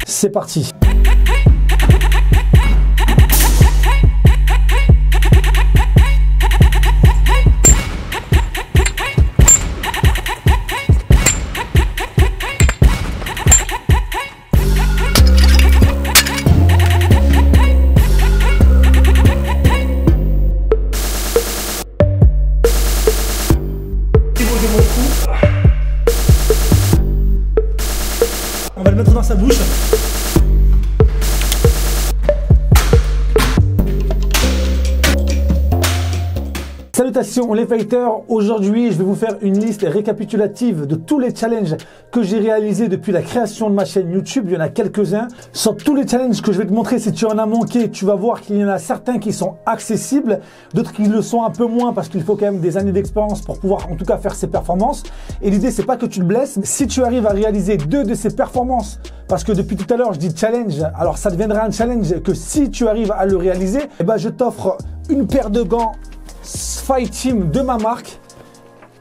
C'est parti. On va le mettre dans sa bouche. Salutations les fighters, aujourd'hui je vais vous faire une liste récapitulative de tous les challenges que j'ai réalisés depuis la création de ma chaîne YouTube. Il y en a quelques-uns. Sur tous les challenges que je vais te montrer, si tu en as manqué, tu vas voir qu'il y en a certains qui sont accessibles, d'autres qui le sont un peu moins parce qu'il faut quand même des années d'expérience pour pouvoir en tout cas faire ces performances. Et l'idée c'est pas que tu te blesses, mais si tu arrives à réaliser 2 de ces performances, parce que depuis tout à l'heure je dis challenge, alors ça deviendra un challenge que si tu arrives à le réaliser, eh ben je t'offre une paire de gants Fight Team de ma marque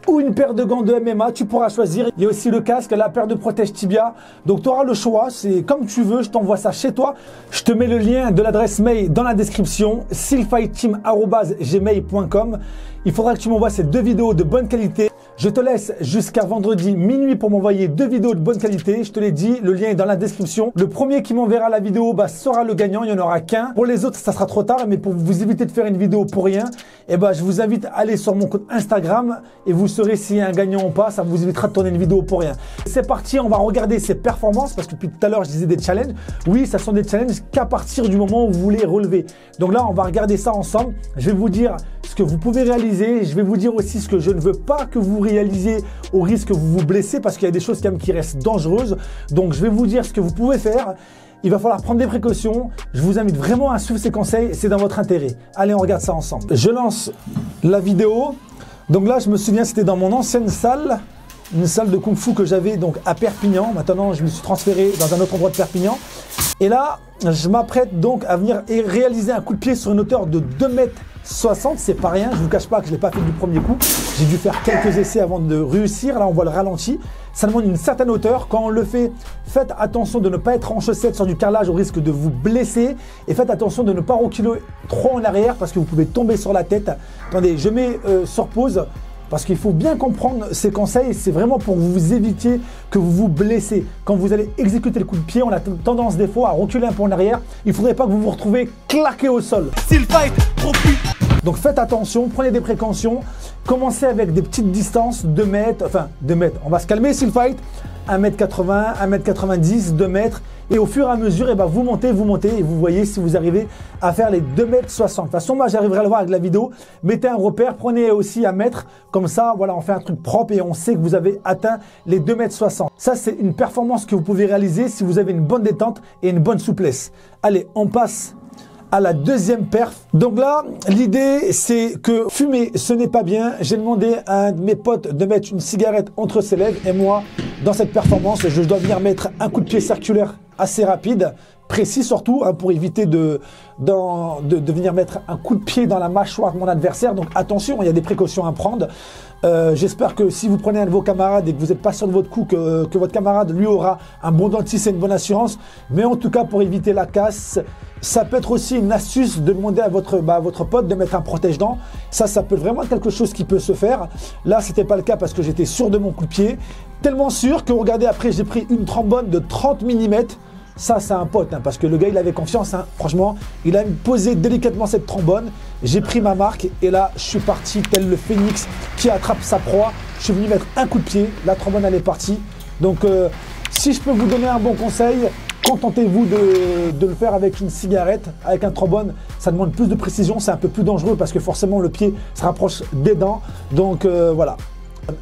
ou une paire de gants de MMA, tu pourras choisir. Il y a aussi le casque, la paire de protège tibia. Donc tu auras le choix, c'est comme tu veux, je t'envoie ça chez toi. Je te mets le lien de l'adresse mail dans la description, sealfightteam@gmail.com. Il faudra que tu m'envoies ces 2 vidéos de bonne qualité. Je te laisse jusqu'à vendredi minuit pour m'envoyer 2 vidéos de bonne qualité. Je te l'ai dit, le lien est dans la description. Le premier qui m'enverra la vidéo sera le gagnant, il n'y en aura qu'un. Pour les autres, ça sera trop tard, mais pour vous éviter de faire une vidéo pour rien, je vous invite à aller sur mon compte Instagram et vous saurez s'il y a un gagnant ou pas. Ça vous évitera de tourner une vidéo pour rien. C'est parti, on va regarder ces performances parce que depuis tout à l'heure, je disais des challenges. Oui, ça sont des challenges qu'à partir du moment où vous les relevez. Donc là, on va regarder ça ensemble. Je vais vous dire ce que vous pouvez réaliser. Je vais vous dire aussi ce que je ne veux pas que vous réalisez au risque que vous vous blessez parce qu'il y a des choses quand même qui restent dangereuses. Donc, je vais vous dire ce que vous pouvez faire. Il va falloir prendre des précautions. Je vous invite vraiment à suivre ces conseils. C'est dans votre intérêt. Allez, on regarde ça ensemble. Je lance la vidéo. Donc là, je me souviens, c'était dans mon ancienne salle. Une salle de Kung Fu que j'avais donc à Perpignan. Maintenant, je me suis transféré dans un autre endroit de Perpignan. Et là, je m'apprête donc à venir et réaliser un coup de pied sur une hauteur de 2,60 m. C'est pas rien. Je vous cache pas que je l'ai pas fait du premier coup. J'ai dû faire quelques essais avant de réussir. Là, on voit le ralenti. Ça demande une certaine hauteur. Quand on le fait, faites attention de ne pas être en chaussettes sur du carrelage au risque de vous blesser. Et faites attention de ne pas reculer trop en arrière parce que vous pouvez tomber sur la tête. Attendez, je mets sur pause. Parce qu'il faut bien comprendre ces conseils, c'est vraiment pour que vous évitiez que vous vous blessez. Quand vous allez exécuter le coup de pied, on a tendance des fois à reculer un peu en arrière. Il ne faudrait pas que vous vous retrouvez claqué au sol. Steel fight, donc faites attention, prenez des précautions. Commencez avec des petites distances, 2 mètres, enfin 2 mètres. On va se calmer, steel fight. 1,80 m, 1,90 m, 2 mètres. Et au fur et à mesure, vous montez et vous voyez si vous arrivez à faire les 2,60 m. De toute façon, moi, j'arriverai à le voir avec la vidéo. Mettez un repère, prenez aussi 1 mètre. Comme ça, voilà, on fait un truc propre et on sait que vous avez atteint les 2,60 m. Ça, c'est une performance que vous pouvez réaliser si vous avez une bonne détente et une bonne souplesse. Allez, on passe à la deuxième perf. Donc là, l'idée, c'est que fumer, ce n'est pas bien. J'ai demandé à un de mes potes de mettre une cigarette entre ses lèvres et moi, dans cette performance, je dois venir mettre un coup de pied circulaire assez rapide, précis surtout, pour éviter de venir mettre un coup de pied dans la mâchoire de mon adversaire. Donc attention, il y a des précautions à prendre. J'espère que si vous prenez un de vos camarades et que vous n'êtes pas sûr de votre coup, que votre camarade lui aura un bon dentiste et une bonne assurance. Mais en tout cas, pour éviter la casse, ça peut être aussi une astuce de demander à votre pote de mettre un protège-dents. Ça peut vraiment être quelque chose qui peut se faire. Là, c'était pas le cas parce que j'étais sûr de mon coup de pied. Tellement sûr que, regardez, après, j'ai pris une trombone de 30 mm. Ça, c'est un pote, parce que le gars, il avait confiance. Franchement, il a posé délicatement cette trombone. J'ai pris ma marque et là, je suis parti tel le phénix qui attrape sa proie. Je suis venu mettre un coup de pied. La trombone, elle est partie. Donc, si je peux vous donner un bon conseil, contentez-vous de le faire avec une cigarette, avec un trombone. Ça demande plus de précision, c'est un peu plus dangereux parce que forcément, le pied se rapproche des dents. Donc, voilà.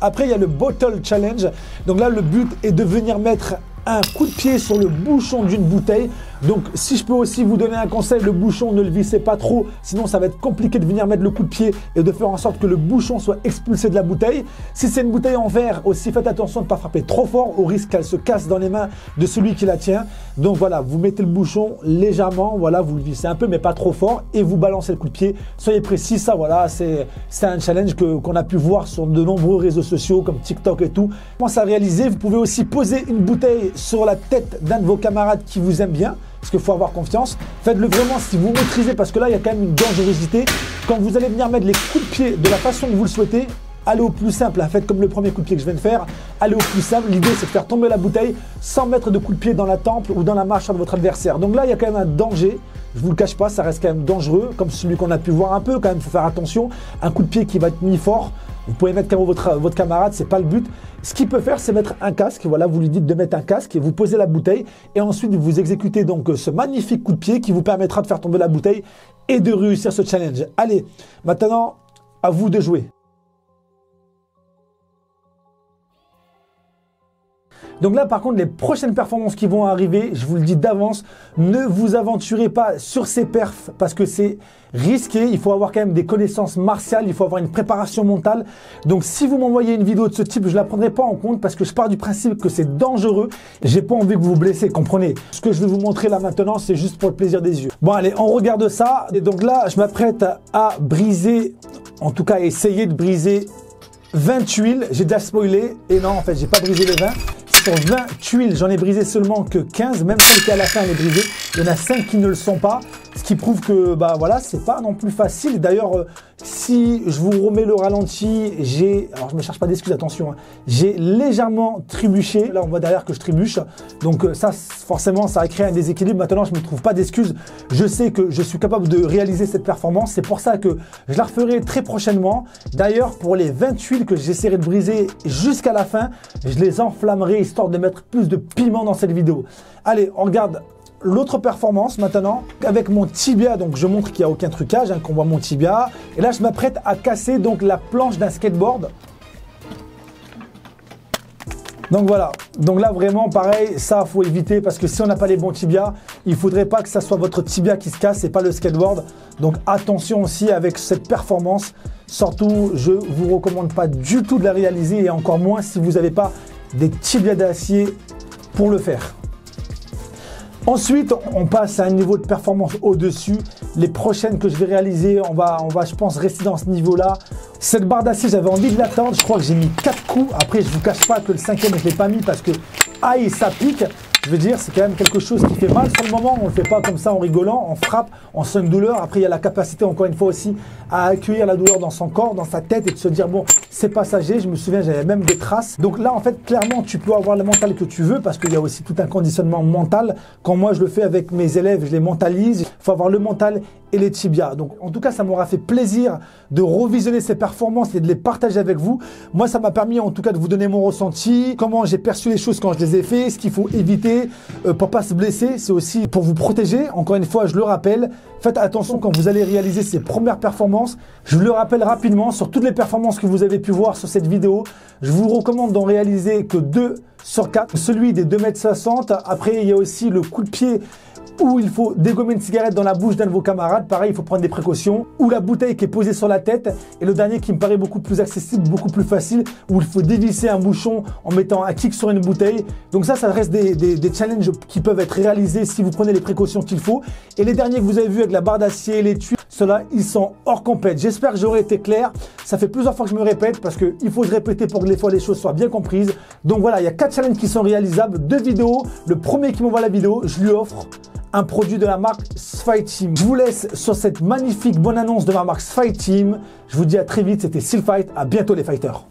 Après, il y a le Bottle Challenge. Donc là, le but est de venir mettre un coup de pied sur le bouchon d'une bouteille. Donc si je peux aussi vous donner un conseil, le bouchon ne le vissez pas trop, sinon ça va être compliqué de venir mettre le coup de pied et de faire en sorte que le bouchon soit expulsé de la bouteille. Si c'est une bouteille en verre aussi, faites attention de ne pas frapper trop fort au risque qu'elle se casse dans les mains de celui qui la tient. Donc voilà, vous mettez le bouchon légèrement, voilà, vous le vissez un peu mais pas trop fort et vous balancez le coup de pied. Soyez précis, ça voilà, c'est un challenge qu'on a pu voir sur de nombreux réseaux sociaux comme TikTok et tout. Pense à réaliser, vous pouvez aussi poser une bouteille bouteille sur la tête d'un de vos camarades qui vous aime bien, parce qu'il faut avoir confiance. Faites-le vraiment si vous maîtrisez, parce que là, il y a quand même une dangerosité. Quand vous allez venir mettre les coups de pied de la façon que vous le souhaitez, allez au plus simple, faites comme le premier coup de pied que je viens de faire, allez au plus simple. L'idée, c'est de faire tomber la bouteille sans mettre de coup de pied dans la tempe ou dans la mâchoire de votre adversaire. Donc là, il y a quand même un danger. Je vous le cache pas, ça reste quand même dangereux, comme celui qu'on a pu voir un peu. Quand même, il faut faire attention. Un coup de pied qui va être mis fort, vous pouvez mettre KO votre camarade, c'est pas le but. Ce qu'il peut faire, c'est mettre un casque. Voilà, vous lui dites de mettre un casque et vous posez la bouteille. Et ensuite, vous exécutez donc ce magnifique coup de pied qui vous permettra de faire tomber la bouteille et de réussir ce challenge. Allez, maintenant, à vous de jouer. Donc là, par contre, les prochaines performances qui vont arriver, je vous le dis d'avance, ne vous aventurez pas sur ces perfs parce que c'est risqué. Il faut avoir quand même des connaissances martiales, il faut avoir une préparation mentale. Donc si vous m'envoyez une vidéo de ce type, je ne la prendrai pas en compte parce que je pars du principe que c'est dangereux. J'ai pas envie que vous vous blessez, comprenez. Ce que je vais vous montrer là maintenant, c'est juste pour le plaisir des yeux. Bon, allez, on regarde ça. Et donc là, je m'apprête à briser, en tout cas, essayer de briser 20 tuiles. J'ai déjà spoilé. Et non, en fait, j'ai pas brisé les 20. Sur 20 tuiles, j'en ai brisé seulement que 15, même celle qui à la fin elle est brisée. Il y en a 5 qui ne le sont pas, ce qui prouve que bah voilà, c'est pas non plus facile. D'ailleurs, si je vous remets le ralenti, alors je me cherche pas d'excuses, attention, hein, j'ai légèrement trébuché. Là, on voit derrière que je trébuche. Donc ça, forcément, ça a créé un déséquilibre. Maintenant, je ne me trouve pas d'excuses. Je sais que je suis capable de réaliser cette performance. C'est pour ça que je la referai très prochainement. D'ailleurs, pour les 20 tuiles que j'essaierai de briser jusqu'à la fin, je les enflammerai histoire de mettre plus de piment dans cette vidéo. Allez, on regarde l'autre performance maintenant avec mon tibia. Donc je montre qu'il n'y a aucun trucage, hein, qu'on voit mon tibia. Et là, je m'apprête à casser donc la planche d'un skateboard. Donc voilà, donc là vraiment pareil, ça faut éviter parce que si on n'a pas les bons tibias, il ne faudrait pas que ça soit votre tibia qui se casse et pas le skateboard. Donc attention aussi avec cette performance, surtout je ne vous recommande pas du tout de la réaliser et encore moins si vous n'avez pas des tibias d'acier pour le faire. Ensuite, on passe à un niveau de performance au-dessus. Les prochaines que je vais réaliser, on va je pense, rester dans ce niveau-là. Cette barre d'acier, j'avais envie de l'attendre. Je crois que j'ai mis 4 coups. Après, je ne vous cache pas que le 5e, je ne l'ai pas mis parce que, aïe, ça pique. Je veux dire, c'est quand même quelque chose qui fait mal sur le moment. On ne le fait pas comme ça en rigolant, on frappe, on sent une douleur. Après, il y a la capacité, encore une fois aussi, à accueillir la douleur dans son corps, dans sa tête et de se dire, bon, c'est passager. Je me souviens, j'avais même des traces. Donc là, en fait, clairement, tu peux avoir le mental que tu veux parce qu'il y a aussi tout un conditionnement mental. Quand moi, je le fais avec mes élèves, je les mentalise. Il faut avoir le mental et les tibias. Donc, en tout cas, ça m'aura fait plaisir de revisionner ces performances et de les partager avec vous. Moi, ça m'a permis, en tout cas, de vous donner mon ressenti, comment j'ai perçu les choses quand je les ai fait, ce qu'il faut éviter pour pas se blesser. C'est aussi pour vous protéger. Encore une fois, je le rappelle, faites attention quand vous allez réaliser ces premières performances. Je le rappelle rapidement sur toutes les performances que vous avez pu voir sur cette vidéo. Je vous recommande d'en réaliser que 2 sur 4. Celui des 2,60 m. Après, il y a aussi le coup de pied où il faut dégommer une cigarette dans la bouche d'un de vos camarades. Pareil, il faut prendre des précautions. Ou la bouteille qui est posée sur la tête. Et le dernier qui me paraît beaucoup plus accessible, beaucoup plus facile, où il faut dévisser un bouchon en mettant un kick sur une bouteille. Donc ça reste des challenges qui peuvent être réalisés si vous prenez les précautions qu'il faut. Et les derniers que vous avez vus avec la barre d'acier et les tuiles, ceux-là, ils sont hors compète. J'espère que j'aurai été clair. Ça fait plusieurs fois que je me répète parce qu'il faut se répéter pour que les fois les choses soient bien comprises. Donc voilà, il y a 4 challenges qui sont réalisables, 2 vidéos. Le premier qui m'envoie la vidéo, je lui offre un produit de la marque Sfight Team. Je vous laisse sur cette magnifique bonne annonce de ma marque Sfight Team. Je vous dis à très vite, c'était Seal Fight. À bientôt les fighters.